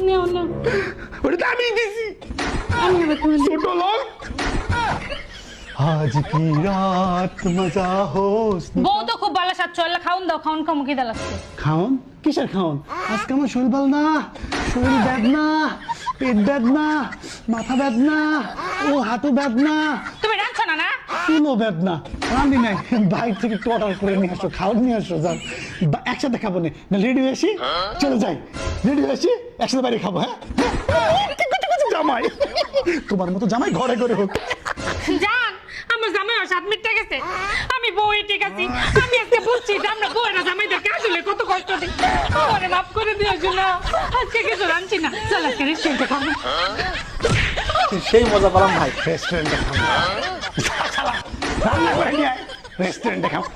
নেও না ওটা তো আমি দিছি আমি আবার তোমার ছোট লোক আজ কি রাত মজা হো বউ তো খুব ভালো সাচ্ছ আল্লাহ খাউন দাও খাউন খামু কি দা লাগছে খাওন কিসের খাওন আজকে আমার শরীর ভালো না শরীর বেদনা পেট বেদনা মাথা বেদনা ও হাঁটু বেদনা তুমি রাখছো না না চুলো বেদনা রান্দি নাই বাইরে থেকে একটু অর্ডার করে নিয়ে আসো খাওয়ার নিয়ে আসো যাও একসাথে খাবো না রেডি হয়ে আসি চলে যাই রেডি হয়ে আসি একসাথে বাইরে খাবো হ্যাঁ জামাই তোমার মতো জামাই ঘরে ঘরে হোক জান আমার জামাই 7 মিনিট গেছে আমি বউই ঠিক আছি আমি আজকে বুঝছি যে আমরা বউয়েরা জামাইদেরকে আসলে কত কষ্ট দিই আমারে মাফ করে দিও না আজকে কিছু রাঁধছি না চল আজকে রেস্টুরেন্টে খাবো সেই মজা পেলাম ভাই রেস্টুরেন্টে খাবো রান্না করে নিয়ে রেস্টুরেন্টে খাবো